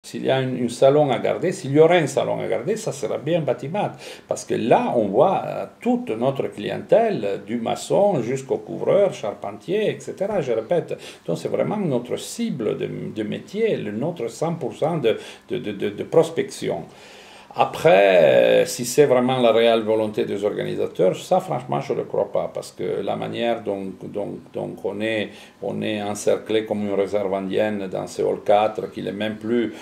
s'il y a un salon à garder, s'il y aurait un salon à garder, ça serait bien bâtiment. Parce que là, on voit toute notre clientèle, du maçon jusqu'au couvreur, charpentier, etc. Je répète, donc c'est vraiment notre cible de métier, notre 100% de prospection. Après, si c'est vraiment la réelle volonté des organisateurs, ça franchement je ne le crois pas, parce que la manière dont on est encerclé comme une réserve indienne dans ce hall 4, qu'il est même plus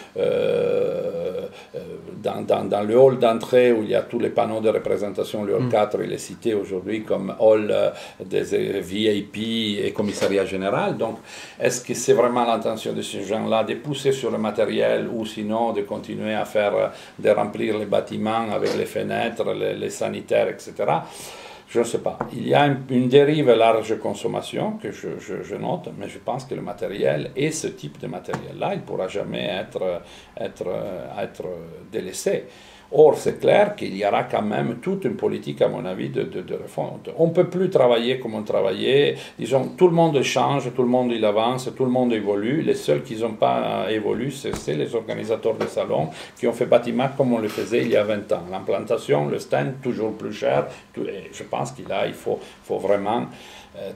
dans le hall d'entrée où il y a tous les panneaux de représentation, le hall 4 il est cité aujourd'hui comme hall des VIP et commissariat général. Donc, est-ce que c'est vraiment l'intention de ces gens-là de pousser sur le matériel ou sinon de continuer à faire, de remplir les bâtiments avec les fenêtres, les sanitaires, etc. Je ne sais pas. Il y a une dérive large consommation que je note, mais je pense que le matériel et ce type de matériel-là, il ne pourra jamais être délaissé. Or, c'est clair qu'il y aura quand même toute une politique, à mon avis, de refonte. On ne peut plus travailler comme on travaillait. Disons, tout le monde change, tout le monde il avance, tout le monde évolue. Les seuls qui n'ont pas évolué, c'est les organisateurs de salons qui ont fait bâtiment comme on le faisait il y a 20 ans. L'implantation, le stand, toujours plus cher. Et je pense qu'il faut vraiment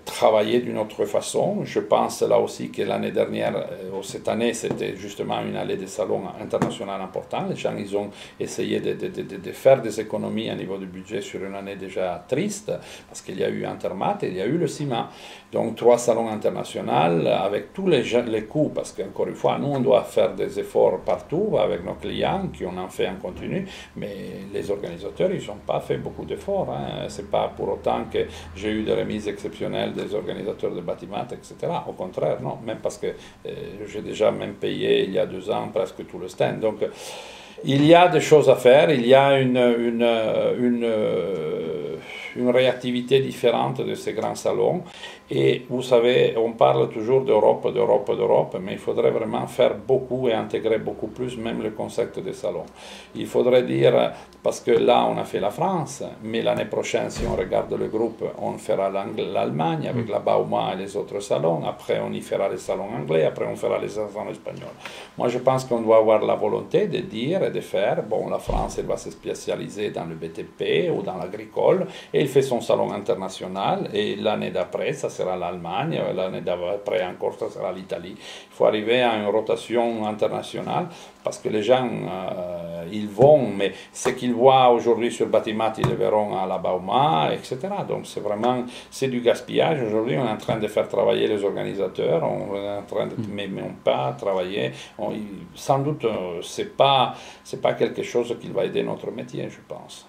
travailler d'une autre façon. Je pense là aussi que l'année dernière, ou cette année, c'était justement une année de salons internationaux importants. Les gens, ils ont essayé de faire des économies à niveau du budget sur une année déjà triste, parce qu'il y a eu Intermat et il y a eu le CIMA. Donc 3 salons internationaux avec tous les coûts, parce qu'encore une fois, nous, on doit faire des efforts partout avec nos clients, qui on en fait en continu, mais les organisateurs, ils n'ont pas fait beaucoup d'efforts. Hein. Ce n'est pas pour autant que j'ai eu des remises exceptionnelles des organisateurs de bâtiments, etc. Au contraire, non, même parce que j'ai déjà même payé il y a 2 ans presque tout le stand. Donc, il y a des choses à faire, il y a une réactivité différente de ces grands salons. Et vous savez, on parle toujours d'Europe, d'Europe, d'Europe, mais il faudrait vraiment faire beaucoup et intégrer beaucoup plus même le concept des salons. Il faudrait dire, parce que là on a fait la France, mais l'année prochaine, si on regarde le groupe, on fera l'Allemagne avec la Bauma et les autres salons, après on y fera les salons anglais, après on fera les salons espagnols. Moi je pense qu'on doit avoir la volonté de dire et de faire, bon la France elle va se spécialiser dans le BTP ou dans l'agricole, et il fait son salon international, et l'année d'après, ça sera l'Allemagne, l'année d'après encore, ça sera l'Italie. Il faut arriver à une rotation internationale, parce que les gens, ils vont, mais ce qu'ils voient aujourd'hui sur le bâtiment, ils le verront à la Bauma, etc. Donc c'est vraiment, c'est du gaspillage. Aujourd'hui, on est en train de faire travailler les organisateurs, on est en train de, mais on pas travailler. Sans doute, c'est pas quelque chose qui va aider notre métier, je pense.